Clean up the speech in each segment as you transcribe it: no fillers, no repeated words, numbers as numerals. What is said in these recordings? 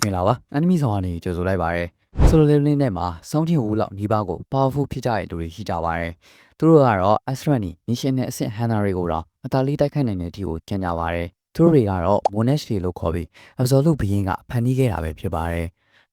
မင်္ဂလာပါ enemy ဆောင်ကနေကြိုဆိုလိုက်ပါရယ် solo leveling နဲ့မှာစောင်းထင်ဦးလောက်နီးပါးကို powerful ဖြစ်ကြတဲ့လူတွေရှိကြပါရယ်သူတို့ကတော့ Astral နီ mission နဲ့အဆင့် Hunter တွေကိုတော့အသာလေးတိုက်ခိုက်နိုင်တဲ့အထိကိုကြံ့ကြပါရယ်သူတို့တွေကတော့ Monash တွေလို့ခေါ်ပြီး Absolute ဘီရင်ကဖန်တီးခဲ့တာပဲဖြစ်ပါရယ်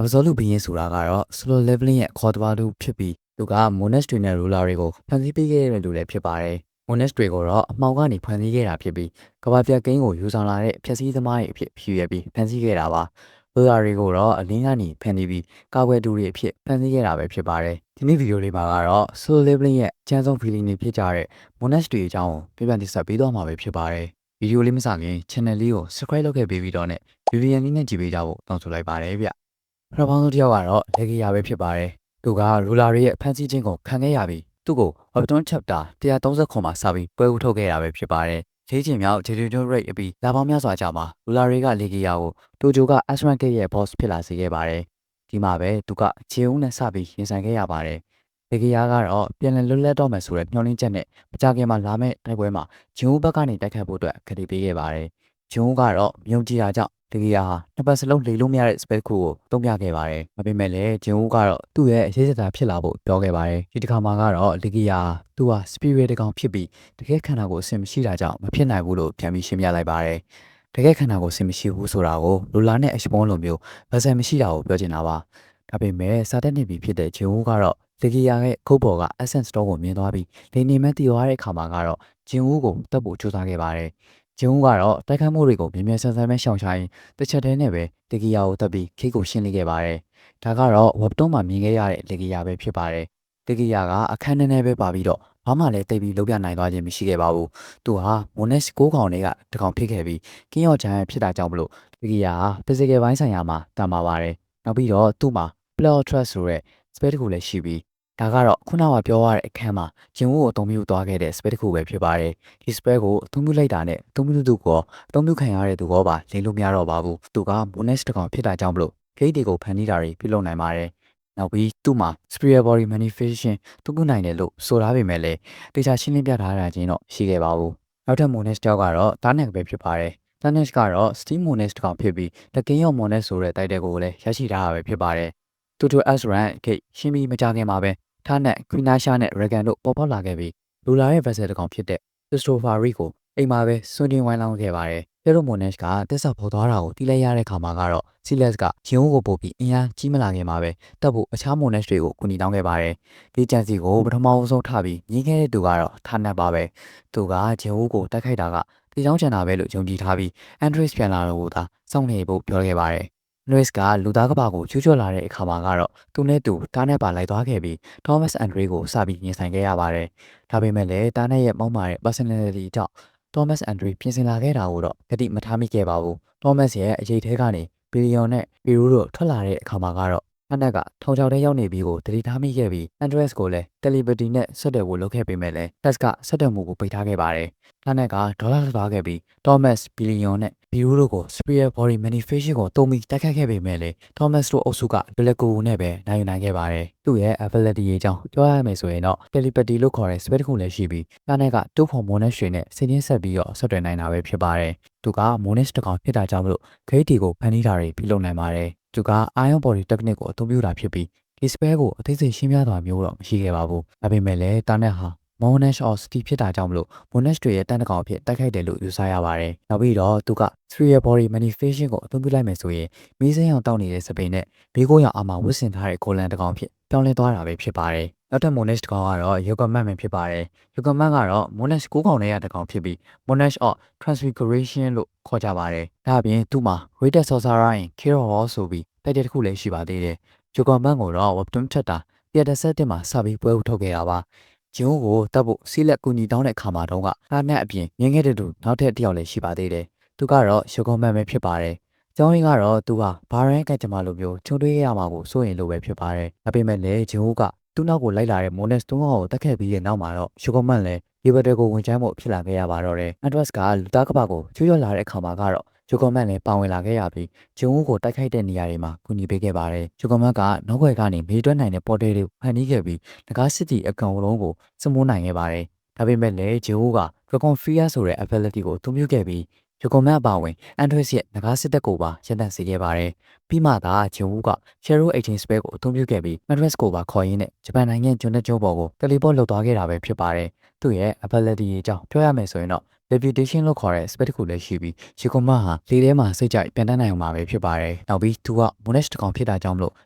Absolute ဘီရင်ဆိုတာကတော့ solo leveling ရဲ့ခေါ်တဘာတူဖြစ်ပြီးသူက Monash တွေနဲ့ ruler တွေကိုဖန်တီးပေးခဲ့တဲ့လူတွေဖြစ်ပါရယ် Monash တွေကိုတော့အမှောင်ကနေဖန်တီးခဲ့တာဖြစ်ပြီးကဘာပြတ်ကိန်းကိုယူဆောင်လာတဲ့ဖြည့်ဆည်းသမားတွေအဖြစ်ဖြည့်ရပြီးဖန်ဆီးခဲ့တာပါလူသားတွေကိုတော့အလင်းကနေဖန်တီးပြီးကာကွယ်တူတွေအဖြစ်ဖန်ဆီးခဲ့တာပဲဖြစ်ပါတယ်ဒီနေ့ဗီဒီယိုလေးမှာကတော့ solo leveling ရဲ့အကျဉ်းဆုံး feeling တွေဖြစ်ကြတဲ့ Monash တွေအကြောင်းကိုပြပြတင်ဆက်ပေးသွားမှာပဲဖြစ်ပါတယ်ဗီဒီယိုလေးမစခင် channel လေးကို subscribe လုပ်ခဲ့ပေးပြီးတော့နဲ့ video လေးနဲ့ကြည့်ပေးကြဖို့တောင်းဆိုလိုက်ပါတယ်ဗျပထမဆုံးတစ်ယောက်ကတော့လက်ကြီးရပဲဖြစ်ပါတယ်သူက ruler တွေရဲ့ဖန်ဆီးခြင်းကိုခံခဲ့ရပြီးသူ့ကို Weapon Chapter 130မှာစပြီးပွဲဦးထုတ်ခဲ့တာပဲဖြစ်ပါတယ်လေးချင်မြောက် Jericho Raid အပြီးလာပေါင်းများစွာကြာမှာလူလာတွေကလေဂီယာကိုတိုဂျိုက Astral Gate ရဲ့ boss ဖြစ်လာစေခဲ့ပါတယ်။ဒီမှာပဲသူကခြေဦးနဲ့စပြီးရင်ဆိုင်ခဲ့ရပါတယ်။လေဂီယာကတော့ပြန်လည်လွတ်လပ်တော့မယ်ဆိုတဲ့မျှော်လင့်ချက်နဲ့မကြခင်မှာလာမယ့်တိုက်ပွဲမှာဂျင်ဦးဘက်ကနေတိုက်ခတ်ဖို့အတွက်ခရီးပေးခဲ့ပါတယ်။ဂျင်ဦးကတော့မြုံကြည်တာကြောင့်လေဂီယာဟာနှစ်ပတ်စလုံးလေလို့မရတဲ့ spell ခုကိုတုံ့ပြခဲ့ပါတယ်။ဒါပေမဲ့လည်းဂျင်ဦးကတော့သူ့ရဲ့အရေးစတာဖြစ်လာဖို့ပြောခဲ့ပါတယ်။ဒီတစ်ခါမှာကတော့လေဂီယာသူဟာ spirit တကောင်ဖြစ်ပြီးတကယ်ခန္ဓာကိုယ်အဆင်မရှိတာကြောင့်မဖြစ်နိုင်ဘူးလို့ပြန်ပြီးရှင်းပြလိုက်ပါတယ်။တကယ်ခန္ဓာကိုယ်အဆင်မရှိဘူးဆိုတာကိုလူလာနဲ့အရှပွန်လိုမျိုးဗဇန်မရှိတာကိုပြောချင်တာပါ။ဒါပေမဲ့စာတက်နေပြီဖြစ်တဲ့ဂျင်ဦးကတော့လေဂီယာရဲ့ခုတ်ပေါ်က essence store ကိုမြင်သွားပြီးလေနေမဲ့တည်သွားတဲ့အခါမှာကတော့ဂျင်ဦးကိုတပ်ဖို့ကြိုးစားခဲ့ပါတယ်။ဂျင်ဦးကတော့တိုက်ခိုက်မှုတွေကိုမြင်မြန်ဆန်ဆန်ပဲရှောင်ရှားရင်းတစ်ချက်တည်းနဲ့ပဲလေဂီယာကိုတပ်ပြီးခိတ်ကိုရှင်းလိခဲ့ပါတယ်။ဒါကတော့ webtoon မှာမြင်ခဲ့ရတဲ့လေဂီယာပဲဖြစ်ပါတယ်။လေဂီယာကအခန်းထဲပဲပါပြီးတော့ဘာမှလည်းတိတ်ပြီးလုံးပြနိုင်သွားခြင်းမရှိခဲ့ပါဘူး။သူဟာ Monash 6ကောင်တွေကတကောင်ဖြစ်ခဲ့ပြီးကင်းရော့ဂျန်ဖြစ်တာကြောင့်မလို့လေဂီယာဟာ physical ဘိုင်းဆိုင်ရာမှာတန်ပါပါတယ်။နောက်ပြီးတော့သူ့မှာ Plot Trust ဆိုတဲ့ spell တစ်ခုလည်းရှိပြီးဒါကတော့ခုနကပြောရတဲ့အခန်းမှာဂျင်ဝိုကိုအသုံးပြုသွားခဲ့တဲ့ spell တစ်ခုပဲဖြစ်ပါတယ်။ဒီ spell ကိုအသုံးပြုလိုက်တာနဲ့အသုံးပြုသူကအသုံးပြုခံရတဲ့သူကပါလိမ့်လို့မရတော့ပါဘူး။သူက Monash တကောင်ဖြစ်တာကြောင့်မလို့ဂိတ်တွေကိုဖန်တီးတာတွေပြုလုပ်နိုင်ပါတယ်။နောက်ပြီးသူ့မှာ spirit body manifestation တုပ်နိုင်တယ်လို့ဆိုထားပေမဲ့လည်းတေချာရှင်းလင်းပြထားတာချင်းတော့ရှိခဲ့ပါဘူး။နောက်ထပ် Monash တယောက်ကတော့ Tarnek ပဲဖြစ်ပါတယ်။ Tarnek ကတော့ Steam Monash တကောင်ဖြစ်ပြီး The King of Monash ဆိုတဲ့တိုက်တဲ့ကိုလည်းရရှိထားတာပဲဖြစ်ပါတယ်။ Tutu Asran ဂိတ်ရှင်းပြီးမကြခင်မှာပဲTarnek, Quinasha နဲ့ Regan တို့ပေါ်ပေါက်လာခဲ့ပြီးလူလာရဲ့ vessel တကောင်ဖြစ်တဲ့ Christopher Reed ကိုအိမ်မှာပဲစွန့်တင်ဝိုင်းလောင်းခဲ့ပါတယ်။ Hero Monash ကတက်ဆောက်ပေါ်သွားတာကိုတီးလိုက်ရတဲ့ခါမှာကတော့ Silas ကဂျင်ဦးကိုပို့ပြီးအင်အားကြီးမလာခင်မှာပဲတပ်ဖို့အခြား Monash တွေကိုကူညီတောင်းခဲ့ပါတယ်။ဒီကြံစီကိုပထမဆုံးထပြီးညီးခဲ့တဲ့သူကတော့ Tarnek ပါပဲ။သူကဂျင်ဦးကိုတိုက်ခိုက်တာကတေချောင်းချန်တာပဲလို့ယုံကြည်ထားပြီး Andres ပြန်လာတော့ကိုသာစောင့်နေဖို့ပြောခဲ့ပါတယ်။ Andres ကလူသားကဘာကိုချွတ်ချွတ်လာတဲ့အခါမှာကတော့သူနဲ့သူတားနဲ့ပါလိုက်သွားခဲ့ပြီး Thomas Andre ကိုစပြီးရင်ဆိုင်ခဲ့ရပါတယ်။ဒါပေမဲ့လည်းတားနဲ့ရဲ့မောက်မာတဲ့ personality ကြောင့် Thomas Andre ပြင်ဆင်လာခဲ့တာကိုတော့ဂတိမထားမိခဲ့ပါဘူး။ Thomas ရဲ့အရေးထဲကနေဘီလီယံနဲ့ပီရူတို့ထွက်လာတဲ့အခါမှာကတော့အနက်ကထောင်ချောက်ထဲရောက်နေပြီးကိုတတိထားမိခဲ့ပြီး Andres ကိုလည်း telepathy နဲ့ဆက်သွယ်ဖို့လုပ်ခဲ့ပေမဲ့လည်း Tess ကဆက်သွယ်မှုကိုပိတ်ထားခဲ့ပါတယ်။အနက်ကဒေါ်လာသွားခဲ့ပြီး Thomas ဘီလီယံနဲ့ပီရူတို့ကို spirit body manifestation ကိုတုံးပြီးတိုက်ခတ်ခဲ့ပေမဲ့လည်း Thomas တို့အုပ်စုကဘလက်ကူနဲ့ပဲနိုင်ယူနိုင်ခဲ့ပါတယ်။သူ့ရဲ့ ability ရဲ့အကြောင်းပြောရမယ်ဆိုရင်တော့ telepathy လို့ခေါ်တဲ့ spell တစ်ခုလည်းရှိပြီးအနက်ကတူဖို့ Monash တွေနဲ့စိတ်ရင်းဆက်ပြီးတော့ဆက်သွယ်နိုင်တာပဲဖြစ်ပါတယ်။သူက Monash တကောင်ဖြစ်တာကြောင့်မလို့ဂိတ်တီကိုဖန်တီးတာတွေပြုလုပ်နိုင်ပါတယ်။သူက Iron Body Technique ကိုအသုံးပြုတာဖြစ်ပြီးဒီ spell ကိုအသေးစိတ်ရှင်းပြတာမျိုးတော့မရှိခဲ့ပါဘူး။ဒါပေမဲ့လည်းတာနက်ဟာ Monash of City ဖြစ်တာကြောင့်မလို့ Monash တွေရဲ့တန်တကောင်အဖြစ်တိုက်ခိုက်တယ်လို့ယူဆရပါတယ်။နောက်ပြီးတော့သူက Spirit Body Manifestation ကိုအသုံးပြုလိုက်မယ်ဆိုရင်မီးစိမ်းအောင်တောက်နေတဲ့စပိန်နဲ့ဘေးကိုရောင်အာမာဝတ်ဆင်ထားတဲ့ကိုလန်တကောင်ဖြစ်ပြောင်းလဲသွားတာပဲဖြစ်ပါတယ်။နောက်ထပ် Monash တကောင်ကတော့ Yogaman ပဲဖြစ်ပါတယ်။ Yogaman ကတော့ Monash 9ကောင်ထဲကတကောင်ဖြစ်ပြီး Monash of Transfiguration လို့ခေါ်ကြပါတယ်။ဒါအပြင်သူ့မှာ Rated Sorcerer in Kero ဆိုပြီးတိုက်တဲ့တစ်ခုလည်းရှိပါသေးတယ်။ Yogaman ကိုတော့ Webtoon Chapter 117မှာစပြီးပွဲထုတ်ခဲ့တာပါ။ဂျင်ကိုတပ်ဖို့စီလက်ကူညီတောင်းတဲ့အခါမှာတော့ကတာနဲ့အပြင်မြင်ခဲ့တဲ့သူနောက်ထပ်တစ်ယောက်လည်းရှိပါသေးတယ်။သူကတော့ရှုကုံမန်ပဲဖြစ်ပါတယ်။ကျောင်းရင်းကတော့သူဟာဘာရန်ကကြမလိုမျိုးချုံတွေးရမှာကိုစိုးရင်လိုပဲဖြစ်ပါတယ်။ဒါပေမဲ့လည်းဂျင်ကသူ့နောက်ကိုလိုက်လာတဲ့ Monash 3ကောင်ကိုတက်ခဲ့ပြီးတဲ့နောက်မှာတော့ရှုကုံမန်လည်းဒီဘက်တွေကိုဝင်ချမ်းဖို့ဖြစ်လာခဲ့ရပါတော့တယ်။ Andres ကလူသားကဘာကိုချွတ်ရွတ်လာတဲ့အခါမှာကတော့ဂျိုကွန်မန်လည်းပါဝင်လာခဲ့ရပြီးဂျုံဦးကိုတိုက်ခိုက်တဲ့နေရာတွေမှာကူညီပေးခဲ့ပါတယ်။ဂျိုကွန်မန်ကနောက်ွယ်ကနေမေးတွက်နိုင်တဲ့ပေါ်တယ်တွေကိုဖန်တီးခဲ့ပြီးငကားစစ်တီအကောင်လုံးကိုစမိုးနိုင်ခဲ့ပါတယ်။ဒါပေမဲ့လည်းဂျိုဦးက Dragon Fear ဆိုတဲ့ ability ကိုအသုံးပြုခဲ့ပြီး ယူကွန်မတ်အပါဝင်အန်ဒရစ်ရဲ့ငကားစစ်တပ်ကိုပါရပ်တန့်စေခဲ့ပါတယ်။ပြီးမှသာဂျင်ဝူက Shadow 18 spell ကိုအသုံးပြုခဲ့ပြီး Madras ကိုပါခေါ်ရင်းနဲ့ဂျပန်နိုင်ငံကျွန်းတဲ့ကျုံးပေါ်ကို teleport လုပ်သွားခဲ့တာပဲဖြစ်ပါတယ်။သူ့ရဲ့ ability အကြောင်းပြောရမယ်ဆိုရင်တော့ levitation လို့ခေါ်တဲ့ spell တစ်ခုလည်းရှိပြီးယူကွန်မတ်ဟာလေထဲမှာစိတ်ကြိုက်ပြန်တတ်နိုင်အောင်ပါပဲဖြစ်ပါတယ်။နောက်ပြီးသူက Monash တစ်ကောင်ဖြစ်တာကြောင့်မလို့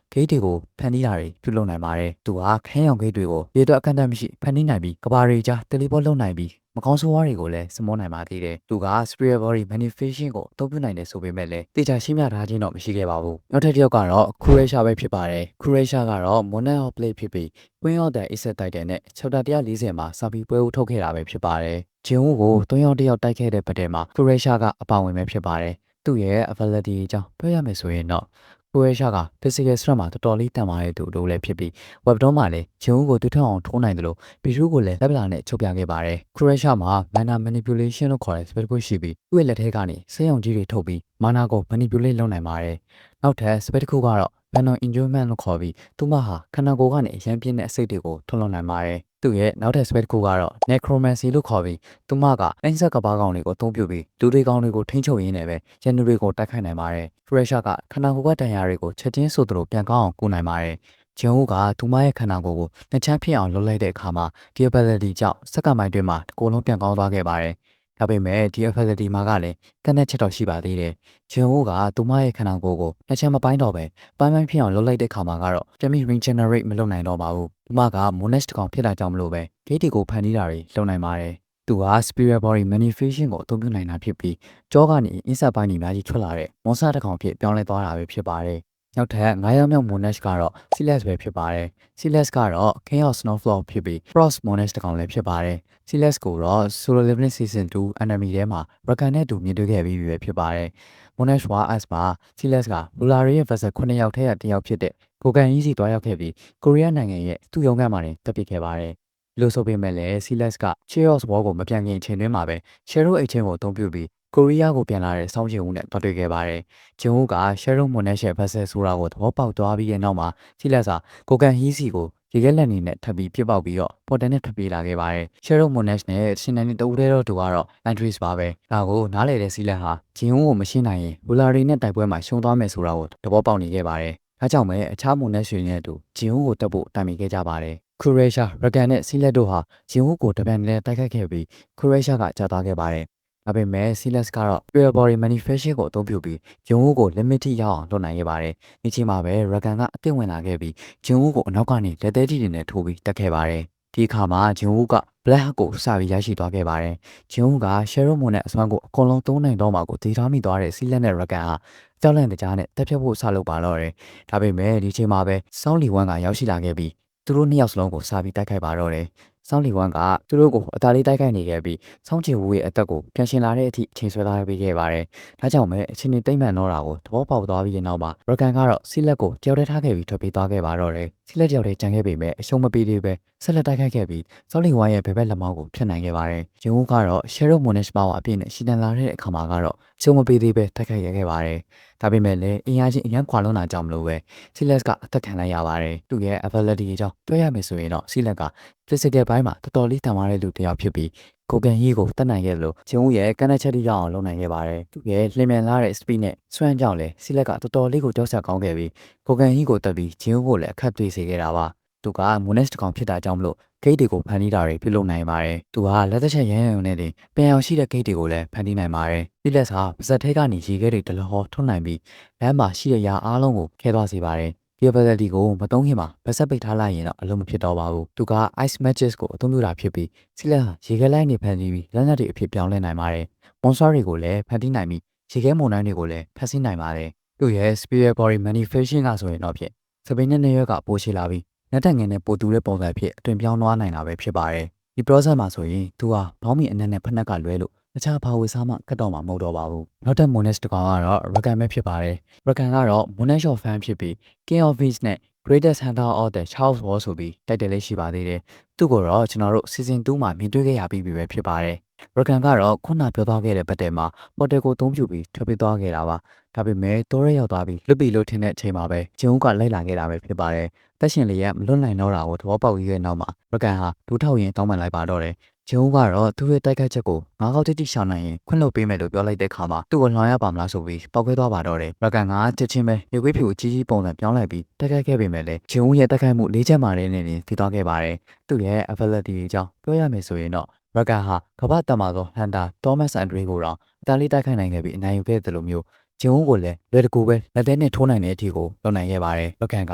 gate တွေကိုဖန်တီးတာတွေပြုလုပ်နိုင်ပါတယ်။သူကခန်းရောင် gate တွေကိုရေအတွက်အကန့်အသတ်မရှိဖန်တီးနိုင်ပြီးကဘာတွေကြား teleport လုပ်နိုင်ပြီးမကောင်းဆိုးဝါးတွေကိုလည်းစမောနိုင်ပါသေးတယ်။သူက spirit body manifestation ကိုအသုံးပြုနိုင်တယ်ဆိုပေမဲ့လည်းတေချာရှင်းပြထားခြင်းတော့မရှိခဲ့ပါဘူး။နောက်ထပ်တစ်ယောက်ကတော့ Kuresha ပဲဖြစ်ပါတယ်။ Kuresha ကတော့ Monarch of Blade ဖြစ်ပြီး Queen of the Ace တိုက်တဲ့နဲ့ chapter 140မှာစာပြီးပွဲဦးထုတ်ခဲ့တာပဲဖြစ်ပါတယ်။ဂျင်ဝူကို3ယောက်တိုက်ခဲ့တဲ့ပတ်ထဲမှာ Kuresha ကအပါဝင်ပဲဖြစ်ပါတယ်။သူ့ရဲ့ ability အကြောင်းပြောရမယ်ဆိုရင်တော့Kuresha က physical strength မှာတော်တော်လေးတန်မာတဲ့သူတို့လည်းဖြစ်ပြီး webdom မှာလည်းဂျင်ဝူကိုတွေ့ထောင်အောင်ထိုးနိုင်တယ်လို့ဘီရူးကိုလည်းလက်ပလာနဲ့ချုပ်ပြခဲ့ပါတယ်။ Kuresha မှာ mana manipulation လို့ခေါ်တဲ့ spell ကိုရှိပြီးသူ့ရဲ့လက်ထဲကနေစိတ်ရောင်ကြီးတွေထုတ်ပြီး mana ကို manipulate လုပ်နိုင်ပါတယ်။နောက်ထပ် spell တစ်ခုကတော့ Venom Enjoyment လို့ခေါ်ပြီးသူမဟာခန္ဓာကိုယ်ကနေအရန်ပြင်းတဲ့အစိတ်တွေကိုထုတ်လွှတ်နိုင်ပါတယ်။သူ့ရဲ့နောက်ထပ် spell တစ်ခုကတော့ Necromancy လို့ခေါ်ပြီးသူမကနှိမ့်ဆက်ကဘာကောင်တွေကိုအသုံးပြုပြီးလူတွေကောင်တွေကိုထိန်းချုပ်ရင်းနဲ့ပဲရန်သူတွေကိုတိုက်ခိုက်နိုင်ပါတယ်။ Kuresha ကခန္ဓာကိုယ်ကတန်ရာတွေကိုချက်ချင်းဆိုသလိုပြန်ကောင်းအောင်ကုနိုင်ပါတယ်။ဂျင်ဝူကသူမရဲ့ခန္ဓာကိုယ်ကိုနှစ်ချမ်းဖြစ်အောင်လုပ်လိုက်တဲ့အခါမှာဒီ ability ကြောင့်စက္ကန့်ပိုင်းတွင်းမှာအကုန်လုံးပြန်ကောင်းသွားခဲ့ပါတယ်။ဒါပေမဲ့ဒီ ability မှာကလည်းကန့်တဲ့ချက်တော့ရှိပါသေးတယ်။ဂျင်ဝူကသူမရဲ့ခန္ဓာကိုယ်ကိုနှစ်ချမ်းမပိုင်းတော့ပဲပိုင်းဖြစ်အောင်လုပ်လိုက်တဲ့အခါမှာကတော့ပြန်ပြီး regenerate မလုပ်နိုင်တော့ပါဘူး။သူမက Monash တစ်ကောင်ဖြစ်တာကြောင့်မလို့ပဲ gate တွေကိုဖန်တီးတာတွေလုပ်နိုင်ပါတယ်။သူက spirit body manifestation ကိုအသုံးပြုနိုင်တာဖြစ်ပြီးကြောကနေ insert ပိုင်းတွေအများကြီးထွက်လာတဲ့ monster တစ်ကောင်ဖြစ်ပြောင်းလဲသွားတာပဲဖြစ်ပါတယ်။နောက်ထပ်9ယောက်မြောက် Monash ကတော့ Silas ပဲဖြစ်ပါတယ်။ Silas ကတော့ Chaos Snowflow ဖြစ်ပြီး Frost Monash တစ်ကောင်လည်းဖြစ်ပါတယ်။ Silas ကိုတော့ Solo Leveling Season 2 Enemy ထဲမှာ Rakan နဲ့တူမြင်တွေ့ခဲ့ပြီးပဲဖြစ်ပါတယ်။ Monash War Ice မှာ Silas က Rulari ရဲ့ vessel 9ယောက်ထဲကတစ်ယောက်ဖြစ်တဲ့ကိုကန်ကြီးစီတွားရောက်ခဲ့ပြီးကိုရီးယားနိုင်ငံရဲ့သူ့ရုံးခန်းမှာတင်တပ်ပစ်ခဲ့ပါတယ်။လို့ဆိုပေမဲ့လည်း Silas က Chaos War ကိုမပြန်ခင်အချိန်တွင်းမှာပဲ Shadow 8 chain ကိုအသုံးပြုပြီးကိုရီးယားကိုပြန်လာတဲ့စောင်းကျင်ဦးနဲ့တွေ့တွေ့ခဲ့ပါတယ်။ဂျင်ဝူက Shadow Monash ရဲ့ vessel ဆိုတာကိုသဘောပေါက်သွားပြီးတဲ့နောက်မှာ Silas ကကိုကန်ဟီးစီကိုရေခဲလက်နေနဲ့ထပ်ပြီးပြစ်ပေါက်ပြီးတော့ပေါ်တန်နဲ့ထွက်ပြေးလာခဲ့ပါတယ်။ Shadow Monash နဲ့ရှင်နန်နဲ့တဦးတည်းတော့သူကတော့ Entries ပါပဲ။ဒါကိုနားလေတဲ့ Silas ဟာဂျင်ဝူကိုမရှင်းနိုင်ရင်ဘူလာရီနဲ့တိုက်ပွဲမှာရှုံးသွားမယ်ဆိုတာကိုသဘောပေါက်နေခဲ့ပါတယ်။ဒါကြောင့်ပဲအခြား Monash တွေနဲ့အတူဂျင်ဝူကိုတက်ဖို့တိုင်ပင်ခဲ့ကြပါတယ်။ Kuresha, Rakan နဲ့ Silas တို့ဟာဂျင်ဝူကိုတပံနဲ့တိုက်ခိုက်ခဲ့ပြီး Kuresha ကကြာသွားခဲ့ပါတယ်။ဒါပေမဲ့ Silas ကတော့ Spirit Body Manifestation ကိုအသုံးပြုပြီးဂျင်ဝူကို limit ထိရောက်အောင်လုပ်နိုင်ခဲ့ပါတယ်။ဒီချိန်မှာပဲ Rakan ကအသစ်ဝင်လာခဲ့ပြီးဂျင်ဝူကိုအနောက်ကနေလက်သေးတီတွေနဲ့ထိုးပြီးတက်ခဲ့ပါတယ်။ဒီအခါမှာဂျင်ဝူက Black Hawk ကိုစပြီးရရှိသွားခဲ့ပါတယ်။ဂျင်ဝူက Shadow Moon နဲ့အစွမ်းကိုအကုန်လုံးသုံးနိုင်တော့မှာကိုဒေထားမိသွားတဲ့ Silas နဲ့ Rakan ဟာကြောက်လန့်တကြားနဲ့တက်ဖြတ်ဖို့စလုပ်ပါတော့တယ်။ဒါပေမဲ့ဒီချိန်မှာပဲစောင်းလီဝမ်ကရောက်ရှိလာခဲ့ပြီးသူတို့နှစ်ယောက်စလုံးကိုစပြီးတိုက်ခိုက်ပါတော့တယ်။စောင်းလီဝမ်ကသူတို့ကိုအသာလေးတိုက်ခိုက်နေခဲ့ပြီးစောင်းချေဝူရဲ့အသက်ကိုပြန်ရှင်လာတဲ့အထိအချိန်ဆွဲထားပေးခဲ့ပါတယ်။ဒါကြောင့်ပဲအချိန်နဲ့တိတ်မှန်တော့တာကိုသဘောပေါက်သွားပြီးတဲ့နောက်မှာရကန်ကတော့ဆီလက်ကိုတယောက်တည်းထားခဲ့ပြီးထွက်ပြေးသွားခဲ့ပါတော့တယ်။ဆီလက်တယောက်တည်းကြံခဲ့ပေမဲ့အရှုံးမပေးသေးပဲဆက်လက်တိုက်ခိုက်ခဲ့ပြီးစောင်းလီဝမ်ရဲ့ဘယ်ဘက်လက်မောင်းကိုဖျက်နိုင်ခဲ့ပါတယ်။ဂျင်ဝူကတော့ Shadow Monash Power အပြည့်နဲ့ရှီတန်လာတဲ့အခါမှာကတော့အရှုံးမပေးသေးပဲတိုက်ခိုက်ခဲ့ပါတယ်။ဒါပေမဲ့လည်းအင်အားချင်းအရန်ခွာလွန်တာကြောင့်မလို့ပဲဆီလက်ကအသက်ခံလိုက်ရပါတယ်။သူ့ရဲ့ ability အကြောင်းပြောရမယ်ဆိုရင်တော့ဆီလက်က physical ဘိုင်းမှာတော်တော်လေးတန်မာတဲ့လူတစ်ယောက်ဖြစ်ပြီးကိုကန်ဟီကိုတတ်နိုင်ခဲ့လို့ဂျင်ဝူရဲ့ကန်တဲ့ချက်တိရအောင်လုပ်နိုင်ခဲ့ပါတယ်။သူ့ရဲ့လျင်မြန်လာတဲ့ speed နဲ့စွမ်းကြောင့်လည်းဆီလက်ကတော်တော်လေးကိုကြောက်စရာကောင်းခဲ့ပြီးကိုကန်ဟီကိုတက်ပြီးဂျင်ဝူကိုလည်းအခက်တွေ့စေခဲ့တာပါ။သူက Monash တစ်ကောင်ဖြစ်တာကြောင့်မလို့ gate တွေကိုဖန်တီးတာတွေပြုလုပ်နိုင်ပါတယ်။သူကလက်သက်ချက်ရမ်းရုံနဲ့တင်ပင်အောင်ရှိတဲ့ gate တွေကိုလည်းဖန်တီးနိုင်ပါတယ်။ဒီလက်စာပါဇက်ထဲကနေရေခဲတွေတလဟောထွန်းနိုင်ပြီးလမ်းမှာရှိတဲ့ရာအားလုံးကိုခဲသွားစေပါတယ်။ဒီ ability ကိုမသုံးခင်မှာဗက်ဆက်ပိတ်ထားလိုက်ရင်တော့အလုံးမဖြစ်တော့ပါဘူး။သူက ice matches ကိုအသုံးပြုတာဖြစ်ပြီးဆီလက်ဟာရေခဲလိုက်နေဖန်တီးပြီးလက်နက်တွေအဖြစ်ပြောင်းလဲနိုင်ပါတယ်။ monster တွေကိုလည်းဖန်တီးနိုင်ပြီးရေခဲမုန်တိုင်းတွေကိုလည်းဖျက်ဆီးနိုင်ပါတယ်။သူ့ရဲ့ spirit body manifestation ကဆိုရင်တော့ဖြစ်စပိန်နဲ့နှစ်ရွက်ကပိုးရှိလာပြီးလက်တံငယ်နဲ့ပိုတူတဲ့ပုံစံဖြစ်အတွင်ပြောင်းသွားနိုင်တာပဲဖြစ်ပါတယ်။ဒီ process မှာဆိုရင်သူဟာဘောင်းမီအနက်နဲ့ဖက်နှက်ကလွဲလို့တခြားဘာဝေစားမှကတ်တော့မှာမဟုတ်တော့ပါဘူး။နောက်ထပ် Monash တစ်ကောင်ကတော့ Rakan ပဲဖြစ်ပါတယ်။ Rakan ကတော့ Monash of fan ဖြစ်ပြီး King of Beasts နဲ့ Greatest Hunter of the Chaos War ဆိုပြီးတိုက်တယ်လေးရှိပါသေးတယ်။သူ့ကိုတော့ကျွန်တော်တို့ Season 2မှာမြင်တွေ့ခဲ့ရပြီးပြီပဲဖြစ်ပါတယ်။ Rakan ကတော့ခုနပြောသွားခဲ့တဲ့ဘက်တဲမှာ Portal ကိုသုံးပြပြီးထွက်ပြေးသွားခဲ့တာပါ။ဒါပေမဲ့တိုးရဲရောက်သွားပြီးလွတ်ပြီလို့ထင်တဲ့အချိန်မှာပဲဂျင်ဦးကလိုက်လာခဲ့တာပဲဖြစ်ပါတယ်။တက်ရှင်လေးရဲ့မလွတ်နိုင်တော့တာကိုသဘောပေါက်ပြီးတဲ့နောက်မှာ Rakan ဟာဒူးထောက်ရင်တောင်းပန်လိုက်ပါတော့တယ်။ ဂျုံကတော့သူ့ရဲ့တိုက်ခိုက်ချက်ကိုငါးကောက်တိတိရှောင်းနိုင်ရင်ခွင့်လွှတ်ပေးမယ်လို့ပြောလိုက်တဲ့ခါမှာသူ့ကိုလွှမ်းရပါမလားဆိုပြီးပောက်ခွဲသွားပါတော့တယ်ရကန်ကချက်ချင်းပဲရေခွေးဖြူအကြီးကြီးပုံစံပြောင်းလိုက်ပြီးတိုက်ခိုက်ခဲ့ပေမဲ့လည်းဂျုံရဲ့တိုက်ခိုက်မှုလေးချက်မှတဲ့နဲ့တည်သွားခဲ့ပါတယ်သူ့ရဲ့ ability အကြောင်းပြောရမယ်ဆိုရင်တော့ရကန်ဟာကမ္ဘာတက်မှာသောဟန်တာသောမတ်အန်ဒရီကိုတော့အတားလေးတိုက်ခိုက်နိုင်ခဲ့ပြီးအနိုင်ယူခဲ့တယ်လို့မျိုးဂျုံကိုလည်းလွယ်တကူပဲလက်သေးနဲ့ထိုးနိုင်တဲ့အထိကိုလုပ်နိုင်ခဲ့ပါတယ်ရကန်က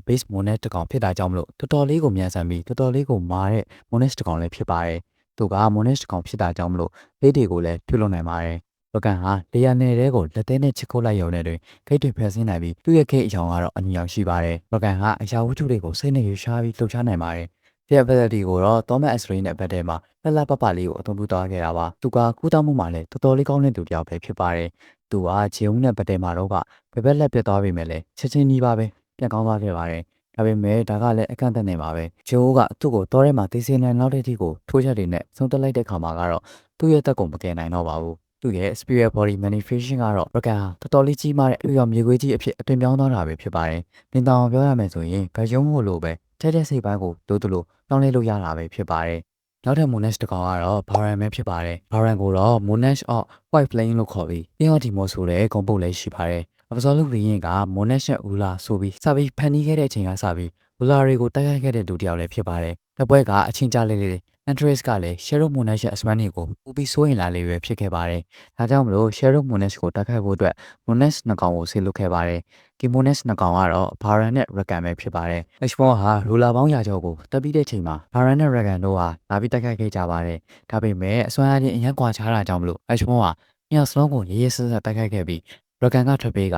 base monest တကောင်ဖြစ်တာကြောင့်မလို့တော်တော်လေးကိုမြန်ဆန်ပြီးတော်တော်လေးကိုမာတဲ့ monest တကောင်လည်းဖြစ်ပါတယ်သူက monest ကောင်ဖြစ်တာကြောင့်မလို့ဒိတ်တွေကိုလည်းပြုလုပ်နိုင်ပါတယ်။ရကန်ဟာလေယာဉ်နယ်တွေကိုလက်သေးနဲ့ချစ်ခိုးလိုက်ရုံနဲ့တွင်ဂိတ်တွေဖယ်ဆင်းနိုင်ပြီးသူ့ရဲ့ဂိတ်အကြောင်းကတော့အနီရောင်ရှိပါတယ်။ရကန်ဟာအရာဝတ္ထုတွေကိုစိတ်နဲ့ရွှေ့ရှားပြီးလှုပ်ရှားနိုင်ပါတယ်။ဒီ ability ကိုတော့ Thomas Ashley နဲ့ဘက်ထဲမှာလှလှပပလေးကိုအသုံးပြုသွားခဲ့တာပါ။သူကကူးတောင်းမှုမှာလည်းတော်တော်လေးကောင်းတဲ့သူတစ်ယောက်ပဲဖြစ်ပါတယ်။သူကဂျေုံနဲ့ဘက်ထဲမှာတော့ဘယ်ဘက်လက်ပြတ်သွားပြီမဲ့လည်းချက်ချင်းကြီးပါပဲပြန်ကောင်းသွားခဲ့ပါတယ်။ဒါပေမဲ့ဒါကလည်းအခန့်အသတ်နေပါပဲဂျိုးကသူ့ကိုတောထဲမှာသိစင်းနဲ့နောက်တဲ့ထိကိုထိုးချက်တွေနဲ့ဆုံးသက်လိုက်တဲ့ခါမှာကတော့သူ့ရဲ့တက်ကိုမကယ်နိုင်တော့ပါဘူးသူ့ရဲ့ spirit body manifestation ကတော့ရကန်ဟာတော်တော်လေးကြီးမားတဲ့အရွယ်မြေခွေးကြီးအဖြစ်အသွင်ပြောင်းသွားတာပဲဖြစ်ပါတယ်။ပြင်တောင်ပြောရမယ်ဆိုရင်ဗဂျုံမို့လို့ပဲတဲ့စိတ်ပိုင်းကိုတိုးတိုးပြောင်းလဲလို့ရတာပဲဖြစ်ပါတယ်။နောက်ထပ် Monash တကောင်ကတော့ Baran ပဲဖြစ်ပါတယ်။ Baran ကိုတော့ Monash of White Flame လို့ခေါ်ပြီးအင်းအော်ဒီမိုဆိုတဲ့ဂုံပုတ်လေးရှိပါတယ်။Absolute ဘီရင်က Monash နဲ့ Ula ဆိုပြီးစပြီးဖန်တီးခဲ့တဲ့အချိန်ကစပြီး Ula တွေကိုတိုက်ခိုက်ခဲ့တဲ့လူတစ်ယောက်လည်းဖြစ်ပါတယ်။တပွဲကအချင်းကြလေးလေး Andres ကလည်း Shadow Monash ရဲ့အစမန်တွေကိုပူပြီးစိုးရင်လာလေးပဲဖြစ်ခဲ့ပါတယ်။ဒါကြောင့်မလို့ Shadow Monash ကိုတိုက်ခိုက်ဖို့အတွက် Monash နှစ်ကောင်ကိုဆေးလွတ်ခဲ့ပါတယ်။ဒီ Monash နှစ်ကောင်ကတော့ Baran နဲ့ Rakan ပဲဖြစ်ပါတယ်။ H1 ဟာ Ruler ပေါင်းရာကျော်ကိုတက်ပြီးတဲ့ချိန်မှာ Baran နဲ့ Rakan တို့ဟာလာပြီးတိုက်ခိုက်ခဲ့ကြပါတယ်။ဒါပေမဲ့အစွမ်းအားဖြင့်အရန်ကွာခြားတာကြောင့်မလို့ H1 ဟာမြောက်စလုံးကိုရေးရေးဆက်ဆက်တိုက်ခိုက်ခဲ့ပြီး Rakan ကထွက်ပြေးက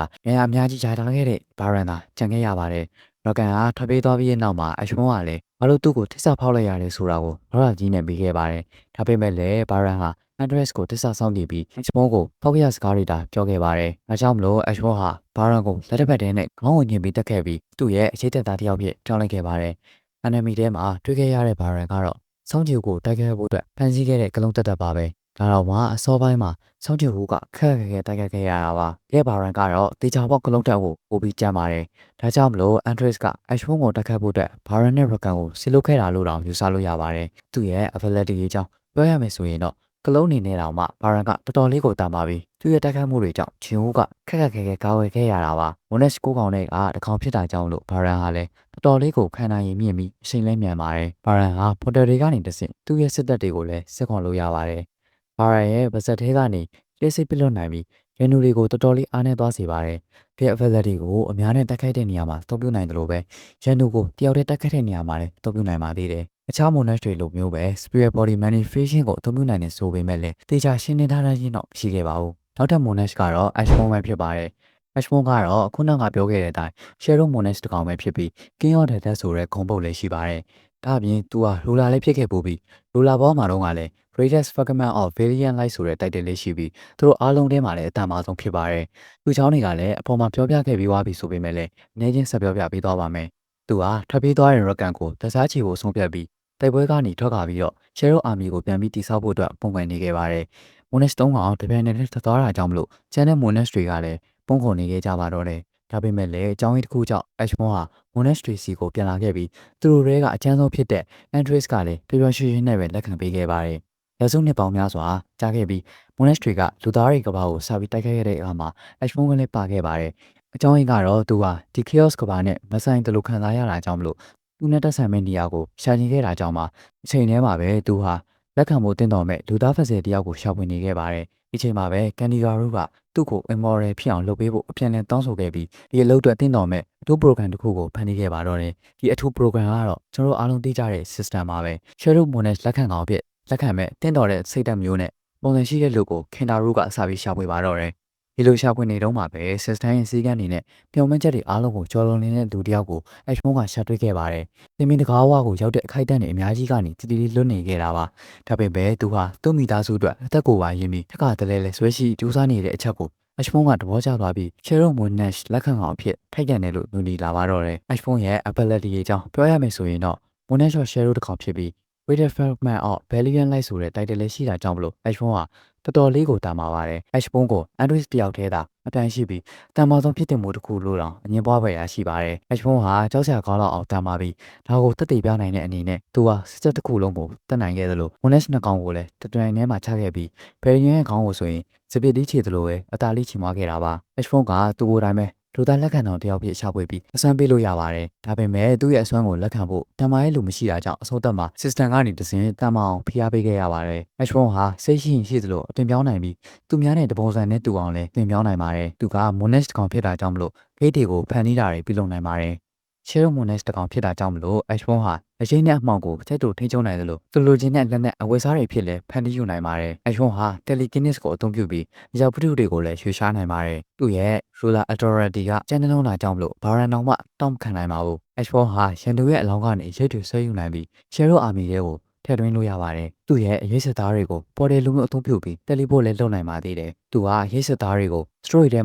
အများကြီးဂျာထားခဲ့တဲ့ Baran သာကြံခဲ့ရပါတယ်။ Rakan ကထွက်ပြေးသွားပြီးတဲ့နောက်မှာ H1 ကလည်းဘာလို့သူ့ကိုတစ္ဆာဖောက်လိုက်ရတယ်ဆိုတာကိုဒေါသကြီးနဲ့ပြီးခဲ့ပါတယ်။ဒါပေမဲ့လည်း Baran ဟာ Andres ကိုတစ္ဆာဆောင်တည်ပြီး H1 ကိုဖောက်ပြစကားတွေတာပြောခဲ့ပါတယ်။ဒါကြောင့်မလို့ H1 ဟာ Baran ကိုလက်တစ်ဖက်တည်းနဲ့ခေါင်းဝင်ညင်ပြီးတက်ခဲ့ပြီးသူ့ရဲ့အခြေသက်သားတစ်ယောက်ဖြစ်ကြောင်းလိုက်ခဲ့ပါတယ်။ Enemy ထဲမှာတွေ့ခဲ့ရတဲ့ Baran ကတော့စောင်းချီကိုတိုက်ခဲ့ဖို့အတွက်ဖန်ဆီးခဲ့တဲ့ကလုံးတက်ပါပဲ။ဒါတော့မှအစောပိုင်းမှာစောင်းချီဟူကခက်ခဲတိုက်ခဲ့ရတာပါ။ရဲ့ Baran ကတော့တေချာပေါက်ကလုံးတက်ကိုပို့ပြီးကြမ်းပါတယ်။ဒါကြောင့်မလို့ Andres က H1 ကိုတိုက်ခတ်ဖို့အတွက် Baran နဲ့ Rakan ကိုဆီလုပ်ခဲ့တာလို့တောင်ယူဆလို့ရပါတယ်။သူ့ရဲ့ ability အကြောင်းပြောရမယ်ဆိုရင်တော့ကလုံးနေနဲ့တောင်မှ Baran ကတော်တော်လေးကိုတန်ပါပြီ။သူ့ရဲ့တိုက်ခိုက်မှုတွေကြောင့်ဂျင်ဟူကခက်ခဲကာဝယ်ခဲ့ရတာပါ။ Monash 9ကောင်နဲ့တကောင်ဖြစ်တာကြောင့်လို့ Baran ဟာလည်းတော်တော်လေးကိုခံနိုင်ရည်မြင့်ပြီးအချိန်လဲမြန်ပါတယ်။ Baran ဟာ portal တွေကနေတဆင့်သူ့ရဲ့စစ်တပ်တွေကိုလည်းစစ်ခွန်လို့ရပါတယ်။ Baran ရဲ့ဗစက်သေးကနေတိတ်ဆိတ်ပြလွတ်နိုင်ပြီးရန်သူတွေကိုတော်တော်လေးအားနဲ့သွားစေပါတယ်။ဒီ ability ကိုအများနဲ့တိုက်ခိုက်တဲ့နေရာမှာသုံးပြနိုင်တယ်လို့ပဲရန်သူကိုတယောက်တည်းတိုက်ခိုက်တဲ့နေရာမှာလည်းသုံးပြနိုင်ပါသေးတယ်။အခြား Monash တွေလိုမျိုးပဲ spirit body manifestation ကိုအသုံးပြုနိုင်တယ်ဆိုပေမဲ့လည်းတေချာရှင်းနေထားတဲ့ချင်းတော့ရှိခဲ့ပါဘူး။နောက်ထပ် Monash ကတော့ H1 ပဲဖြစ်ပါတယ်။ H1 ကတော့ခုနကပြောခဲ့တဲ့အတိုင်း Shadow Monash တကောင်ပဲဖြစ်ပြီး King of the Dead ဆိုတဲ့ဂုံပုတ်လေးရှိပါတယ်။ဒါအပြင်သူဟာ Ruler လေးဖြစ်ခဲ့ပို့ပြီး Ruler ဘောမှာတော့ကလည်း Greatest Fragment of Valiant Light ဆိုတဲ့ title လေးရှိပြီးသူတို့အားလုံးထဲမှာလည်းအတန်မာဆုံးဖြစ်ပါတယ်။သူเจ้าတွေကလည်းအပေါ်မှာပြောပြခဲ့ပြီးသွားပြီဆိုပေမဲ့လည်းအနေချင်းဆက်ပြောပြပေးသွားပါမယ်။သူဟာထွက်ပြေးသွားတဲ့ Rakan ကိုတစားချီကိုဆုံးဖြတ်ပြီးတိုက်ပွဲကနေထွက်လာပြီးတော့ Shadow Army ကိုပြန်ပြီးတိစောက်ဖို့အတွက်ပုံမှန်နေခဲ့ပါတယ်။ Monash 3ကောင်တပြိုင်နက်တည်းထွက်သွားတာကြောင့်မလို့ကျန်တဲ့ Monash တွေကလည်းပုံခုန်နေခဲ့ကြပါတော့တယ်။ဒါပေမဲ့လည်းအကြောင်းရင်းတစ်ခုကြောင့် H1 ဟာ Monash တွေစီကိုပြန်လာခဲ့ပြီးသူတို့တွေကအချမ်းဆုံးဖြစ်တဲ့ Andres ကလည်းပျော်ပျော်ရွှင်ရွှင်နဲ့ပဲလက်ခံပေးခဲ့ပါတယ်။ရာစုနှစ်ပေါင်းများစွာကြာခဲ့ပြီး Monash တွေကလူသားတွေကဘာကိုစပြီးတိုက်ခိုက်ခဲ့တဲ့အခါမှာ H1 ကလည်းပါခဲ့ပါတယ်။အကြောင်းရင်းကတော့သူဟာဒီ Chaos ကဘာနဲ့မဆိုင်တလို့ခံစားရတာကြောင့်မလို့သူနဲ့တက်ဆိုင်မဲ့နေရာကိုရှာချင်ခဲ့တာကြောင့်မှအချိန်ထဲမှာပဲသူဟာလက်ခံဖို့တင့်တော်မဲ့လူသားဖက်ဆယ်တယောက်ကိုရှာဖွေနေခဲ့ပါတယ်။ဒီချိန်မှာပဲ Kandigaru ကသူ့ကို immoral ဖြစ်အောင်လုပ်ပေးဖို့အပြန်အလှန်တောင်းဆိုခဲ့ပြီးဒီအလုပ်အတွက်တင့်တော်မဲ့အထူး program တစ်ခုကိုဖန်တီးခဲ့ပါတော့တယ်။ဒီအထူး program ကတော့ကျွန်တော်တို့အားလုံးသိကြတဲ့ system ပါပဲ။ Shadow Monash လက်ခံကောင်အဖြစ်လက်ခံမဲ့တင့်တော်တဲ့စိတ်ဓာတ်မျိုးနဲ့ပုံစံရှိတဲ့လူကို Kandigaru ကစပြီးရှာဖွေပါတော့တယ်။ဒီလိုရှာဖွေနေတော့မှပဲ system ရဲ့စီးကမ်းတွေနဲ့မျှော်မှန်းချက်တွေအားလုံးကိုကျော်လွန်နေတဲ့လူတစ်ယောက်ကို H1 ကရှာတွေ့ခဲ့ပါတယ်။တင်မင်တကားဝါကိုရောက်တဲ့အခိုက်အတန့်တွေအများကြီးကနေတည်လွတ်နေခဲ့တာပါ။ဒါပေမဲ့သူဟာသူ့မိသားစုအတွက်အသက်ကိုပါရင်းပြီးထက်ကတလဲလဲဆွဲရှိကြိုးစားနေတဲ့အချက်ကို H1 ကသဘောကျသွားပြီး Shadow Monash လက်ခံကောင်အဖြစ်ထိုက်တန်တယ်လို့လူလီလာပါတော့တယ်။ H1 ရဲ့ ability အကြောင်းပြောရမယ်ဆိုရင်တော့ Monash Shadow တစ်ကောင်ဖြစ်ပြီး Greatest Fragment of Valiant Light ဆိုတဲ့ title လေးရှိတာကြောင့်မလို့ H1 ဟာ တော်တော်လေးကိုတာမှာပါတယ်။ Ash ဖုန်းကို Android တယောက်တည်းသာအတန်းရှိပြီးတန်မာဆုံးဖြစ်တဲ့မှုတစ်ခုလို့တောင်အငင်းပွားပဲရရှိပါတယ်။ Ash ဖုန်းဟာကြောက်စရာကောင်းလောက်အောင်တန်မာပြီးဒါကိုတက်တည်ပြနိုင်တဲ့အနေနဲ့သူဟာစစ်ချက်တစ်ခုလုံးကိုတက်နိုင်ခဲ့သလို Monash နှစ်ကောင်ကိုလည်းတတွင်ထဲမှာချခဲ့ပြီးဘယ်ရင်ရဲ့ခေါင်းကိုဆိုရင်စပစ်တီးချေသလိုပဲအသာလေးချီမွားခဲ့တာပါ။ Ash ဖုန်းကသူ့ကိုယ်တိုင်ပဲလူသားလက်ခံတော်တယောက်ဖြစ်ရှာဖွေပြီးအစွမ်းပေးလို့ရပါတယ်။ဒါပေမဲ့သူ့ရဲ့အစွမ်းကိုလက်ခံဖို့တမန်ရဲ့လူမရှိတာကြောင့်အစိုးသက်မှာ system ကနေတစင်တမန်အောင်ဖိအားပေးခဲ့ရပါတယ်။ Ash ဖုန်းဟာစိတ်ရှိရင်ရှိသလိုအသွင်ပြောင်းနိုင်ပြီးသူများနဲ့တပုံစံနဲ့တူအောင်လဲသင်ပြောင်းနိုင်ပါတယ်။သူက Monash တကောင်ဖြစ်တာကြောင့်မလို့ဂိတ်တွေကိုဖန်တီးတာတွေပြုလုပ်နိုင်ပါတယ်။ Shadow Monash တကောင်ဖြစ်တာကြောင့်မလို့ Ash ဖုန်းဟာအရေးနဲ့အမှောင်ကိုချက်တူထိချုံနိုင်တယ်လို့သူလိုချင်တဲ့လက်နဲ့အဝယ်စားတွေဖြစ်လဲဖန်တီးယူနိုင်ပါတယ်။ Ash ဖုန်းဟာ Telekinesis ကိုအသုံးပြုပြီးအရာပထုတွေကိုလည်းရွှေ့ရှားနိုင်ပါတယ်။သူ့ရဲ့ Ruler Authority ကကျန်းနှလုံးသားကြောင့်မလို့ဘာရန်တောင်မှတောင်းခံနိုင်ပါဘူး။ Ash ဖုန်းဟာရန်သူရဲ့အလောင်းကနေရိတ်တွေဆွဲယူနိုင်ပြီး Shadow Army တွေကိုထည့်သွင်းလို့ရပါတယ်။သူ့ရဲ့အရေးစစ်သားတွေကိုပေါ်တယ်လူမျိုးအသုံးပြုပြီးတယ်လီပို့လည်းလုပ်နိုင်ပါသေးတယ်။သူဟာရေးစစ်သားတွေကို story ထဲ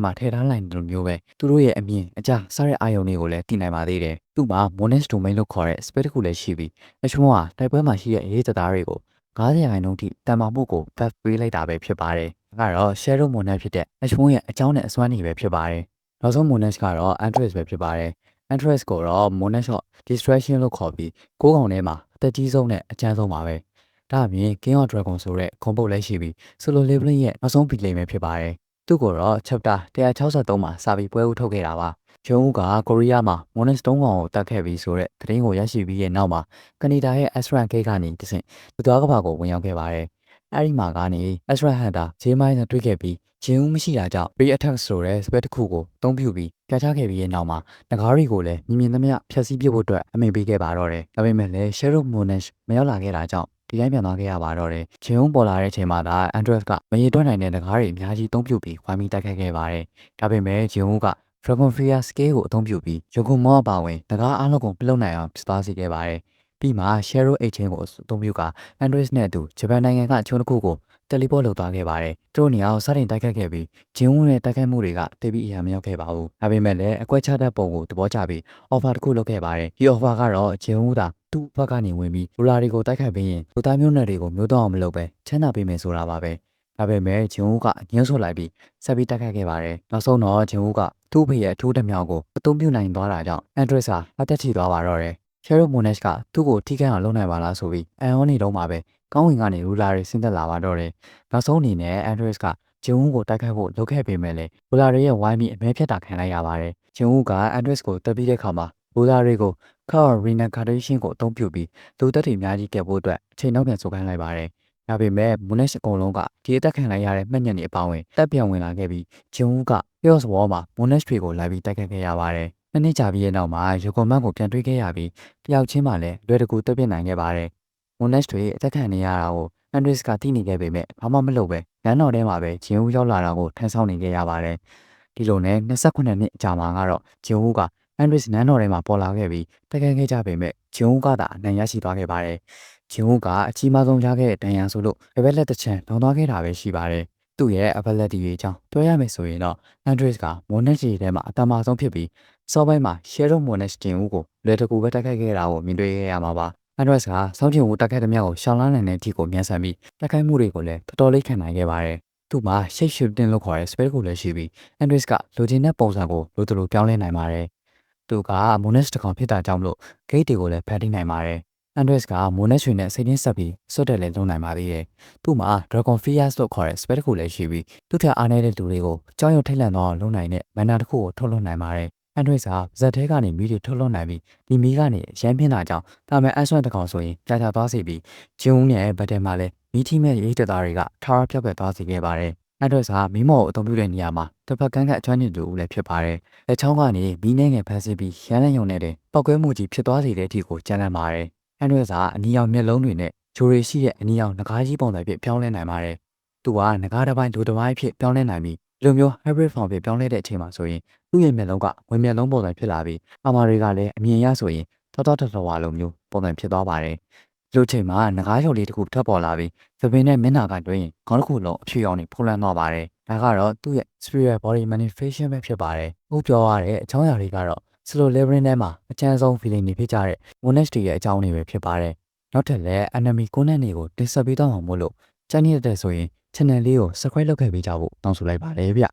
မှာထည့်ထားနိုင်တယ်လို့မျိုးပဲသူတို့ရဲ့အမြင်အကြစားတဲ့အာယုံတွေကိုလည်းတည်နိုင်ပါသေးတယ်။သူ့မှာ Monash Domain လို့ခေါ်တဲ့ space တစ်ခုလည်းရှိပြီး Ash ဖုန်းဟာတိုက်ပွဲမှာရှိတဲ့ရေးစစ်သားတွေကို90%ထိတန်မာမှုကို buff ပေးလိုက်တာပဲဖြစ်ပါတယ်။ဒါကတော့ Shadow Monash ဖြစ်တဲ့ Ash ဖုန်းရဲ့အကြောင်းနဲ့အစွမ်းတွေပဲဖြစ်ပါတယ်။နောက်ဆုံး Monash ကတော့ Android ပဲဖြစ်ပါတယ်။ Android ကိုတော့ Monash Distraction လို့ခေါ်ပြီး6កောင်ထဲမှာအသက်ကြီးဆုံးနဲ့အကျန်းဆုံးပါပဲ။ဒါအပြင် King of Dragon ဆိုတဲ့ခွန်ပုတ်လည်းရှိပြီး Solo Leveling ရဲ့နောက်ဆုံးဗီလိမ်ပဲဖြစ်ပါတယ်။သူ့ကိုတော့ Chapter 163မှာစာပြီးပွဲဦးထုတ်ခဲ့တာပါ။ဂျုံဦးကကိုရီးယားမှာ Monash 3កောင်ကိုတတ်ခဲ့ပြီးဆိုတဲ့သတင်းကိုရရှိပြီးရဲ့နောက်မှာကနေဒါရဲ့ Astran Gate ကနေတဆင့်သူသွားကဘာကိုဝင်ရောက်ခဲ့ပါတယ်။အဲဒီမှာကနေ Astran Hunter ဂျေးမိုင်းနဲ့တွေ့ခဲ့ပြီးဂျင်းဦးမရှိတာကြောင့် Pre-attack ဆိုတဲ့ spell တစ်ခုကိုအသုံးပြုပြီးပြချခဲ့ပြီးရဲ့နောက်မှာငကားတွေကိုလည်းမြင်သမျှဖျက်ဆီးပစ်ဖို့အတွက်အမိန့်ပေးခဲ့ပါတော့တယ်။ဒါပေမဲ့လည်း Shadow Monash မရောက်လာခဲ့တာကြောင့်ဒီတိုင်းပြန်သွားခဲ့ရပါတော့တယ်။ဂျင်းဦးပေါ်လာတဲ့အချိန်မှာဒါ Android ကမရေတွက်နိုင်တဲ့ငကားတွေအများကြီးအသုံးပြုပြီးဝိုင်းပြီးတိုက်ခိုက်ခဲ့ပါတယ်။ဒါပေမဲ့ဂျင်းဦးက Dragon Fear Scale ကိုအသုံးပြုပြီးယိုဂုံမောအပါဝင်ငကားအားလုံးကိုပြလုပ်နိုင်အောင်ဖြစ်သွားစေခဲ့ပါတယ်။ပြီးမှ Shadow 8 chain ကိုအသုံးပြုက Android နဲ့အတူဂျပန်နိုင်ငံကချုံတစ်ခုကိုတယ်လီပို့လုပ်သွားခဲ့ပါတယ်။သူတို့နေရာကိုစတင်တိုက်ခတ်ခဲ့ပြီးဂျင်းဝန်းရဲ့တိုက်ခိုက်မှုတွေကတိတ်ပြီးအရာမရောက်ခဲ့ပါဘူး။ဒါပေမဲ့လည်းအကွက်ချတဲ့ပုံကိုသဘောကျပြီး offer တစ်ခုလုပ်ခဲ့ပါတယ်။ဒီ offer ကတော့ဂျင်းဝန်းသာသူ့ဘက်ကနေဝင်ပြီးလူလာတွေကိုတိုက်ခိုက်ပြီးရင်လူသားမျိုးနွယ်တွေကိုမျိုးတော့အောင်မလုပ်ပဲချမ်းသာပေးမယ်ဆိုတာပါပဲ။ဒါပေမဲ့ဂျင်းဝန်းကညှို့ဆွလိုက်ပြီးဆက်ပြီးတိုက်ခိုက်ခဲ့ပါတယ်။နောက်ဆုံးတော့ဂျင်းဝန်းကသူ့ဖေရဲ့အထူးတစ်မြောက်ကိုအသုံးပြုနိုင်သွားတာကြောင့် Android ဟာအသက်ထိသွားပါတော့တယ်။ Shadow Monash ကသူ့ကိုထိခိုက်အောင်လုပ်နိုင်ပါလားဆိုပြီးအန်ဟောနေတော့မှာပဲကောင်းဝင်ကနေလူလာတွေဆင်းသက်လာပါတော့တယ်။နောက်ဆုံးအနေနဲ့ Android ကဂျင်းဝန်းကိုတိုက်ခိုက်ဖို့လုပ်ခဲ့ပေမဲ့လည်းလူလာတွေရဲ့ဝိုင်းပြီးအမဲဖြတ်တာခံလိုက်ရပါတယ်။ဂျင်းဝန်းက Android ကိုတက်ပြီးတဲ့ခါမှာလူလာတွေကို Car Reincarnation ကိုအသုံးပြုပြီးလူသက်တွေအများကြီးကပ်ဖို့အတွက်အချိန်နောက်ပြန်ဆိုခိုင်းလိုက်ပါတယ်။ဒါပေမဲ့ Monash အကုန်လုံးကဒီအသက်ခံလိုက်ရတဲ့မှတ်ညက်တွေအပေါင်းဝင်တက်ပြန်ဝင်လာခဲ့ပြီးဂျင်းဝန်းက Chaos War မှာ Monash တွေကိုလိုက်ပြီးတိုက်ခိုက်ခဲ့ရပါတယ်။နှစ်ကြာပြီးရဲ့နောက်မှာယိုကွန်မန်ကိုပြန်တွေ့ခဲ့ရပြီးတယောက်ချင်းမှလည်းလွယ်တကူတက်ပြစ်နိုင်ခဲ့ပါတယ်။ Monash တွေအသက်ခံနေရတာကို Android ကသိနေခဲ့ပေမဲ့ဘာမှမလုပ်ပဲလမ်းတော်ထဲမှာပဲဂျင်းဦးရောက်လာတာကိုထမ်းဆောင်နေခဲ့ရပါတယ်။ဒီလိုနဲ့28နှစ်အကြာမှာကတော့ဂျင်းဦးက Android နန်းတော်ထဲမှာပေါ်လာခဲ့ပြီးတိုက်ခိုက်ခဲ့ကြပေမဲ့ဂျင်းဦးကသာအနိုင်ရရှိသွားခဲ့ပါတယ်။ဂျင်းဦးကအကြီးမားဆုံးရခဲ့တဲ့တန်ရန်ဆိုလို့ဘယ်လက်တစ်ချမ်းလောင်သွားခဲ့တာပဲရှိပါတယ်။သူ့ရဲ့ ability တွေအကြောင်းပြောရမယ်ဆိုရင်တော့ Android က Monash ထဲမှာအတမဆုံးဖြစ်ပြီးစောပိုင်းမှာ Shadow Monash ဂျင်းဦးကိုလွယ်တကူပဲတိုက်ခိုက်ခဲ့တာကိုမြင်တွေ့ခဲ့ရမှာပါ။ Android ကစောင်းကျင်ဦးတိုက်ခိုက်တဲ့မြောက်ကိုရှောင်းလန်းနိုင်တဲ့အထိကိုမြန်ဆန်ပြီးတိုက်ခိုက်မှုတွေကိုလည်းတော်တော်လေးခံနိုင်ခဲ့ပါတယ်။သူ့မှာ shape shifting လို့ခေါ်တဲ့ spell ကိုလည်းရှိပြီး Android ကလိုချင်တဲ့ပုံစံကိုလိုသလိုပြောင်းလဲနိုင်ပါတယ်။သူက Monash တစ်ကောင်ဖြစ်တာကြောင့်မလို့ gate တွေကိုလည်းဖန်တီးနိုင်ပါတယ်။ Android က Monash တွေနဲ့စိတ်ရင်းဆက်ပြီးစွတ်တက်လည်းလုပ်နိုင်ပါသေးတယ်။သူ့မှာ Dragon Fears လို့ခေါ်တဲ့ spell ကိုလည်းရှိပြီးသူ့ထက်အားနည်းတဲ့လူတွေကိုကြောက်ရွံ့ထိတ်လန့်သွားအောင်လုပ်နိုင်တဲ့ mana တစ်ခုကိုထုတ်လွှတ်နိုင်ပါတယ်။ Android ကဇက်ထဲကနေမီးတွေထုတ်လွှတ်နိုင်ပြီးဒီမီးကနေရမ်းပြင်းတာကြောင့်ဒါမဲ့ Astran တစ်ကောင်ဆိုရင်ကြာကြာသွားစေပြီးဂျင်းဦးနဲ့ဘတ်တဲမှာလည်းမီးထိမဲ့ရိတ်သက်သားတွေကထာဝရပြောက်ပြတ်သွားစေခဲ့ပါတယ်။ Android ကမီးမော်ကိုအသုံးပြုတဲ့နေရာမှာတစ်ဖက်ကန်းကအကျွမ်းကျင်သူလည်းဖြစ်ပါတယ်။လက်ချောင်းကနေမီးနှဲငယ်ဖမ်းဆီးပြီးရမ်းလန်းယုံနေတဲ့ပောက်ကွဲမှုကြီးဖြစ်သွားစေတဲ့အထိကိုကြမ်းတမ်းပါတယ်။ Android ကအနီရောင်မျက်လုံးတွေနဲ့ဂျိုတွေရှိတဲ့အနီရောင်ငကားကြီးပုံစံဖြစ်ပြောင်းလဲနိုင်ပါတယ်။သူကငကားတစ်ပိုင်းလူတစ်ပိုင်းဖြစ်ပြောင်းလဲနိုင်ပြီးဒီလိုမျိုး hybrid form ဖြစ်ပြောင်းလဲတဲ့အချိန်မှာဆိုရင်သူ့ရဲ့မျက်လုံးကဝင်မျက်လုံးပုံစံဖြစ်လာပြီးအာမာတွေကလည်းအမြင်ရဆိုရင်ထောတော်တော်ဝါလိုမျိုးပုံစံဖြစ်သွားပါတယ်။ဒီလိုချိန်မှာငကားရုပ်လေးတစ်ခုထပ်ပေါ်လာပြီးသပင်နဲ့မျက်နှာကတွင်ခေါင်းတစ်ခုလုံးအဖြူရောင်နဲ့ဖုံးလွှမ်းသွားပါတယ်။ဒါကတော့သူ့ရဲ့ spiritual body manifestation ပဲဖြစ်ပါတယ်။အခုပြောရတဲ့အကြောင်းအရာတွေကတော့ slow leveling ထဲမှာအချမ်းဆုံး feeling တွေဖြစ်ကြတဲ့ Monash တွေရဲ့အကြောင်းတွေပဲဖြစ်ပါတယ်။နောက်ထပ်လည်း enemy ကိုနဲ့တွေကိုတင်ဆက်ပေးတော့မှာမို့လို့ကြိုက်နေတဲ့ဆိုရင် channel လေးကို subscribe လုပ်ခဲ့ပေးကြဖို့တောင်းဆိုလိုက်ပါတယ်ဗျ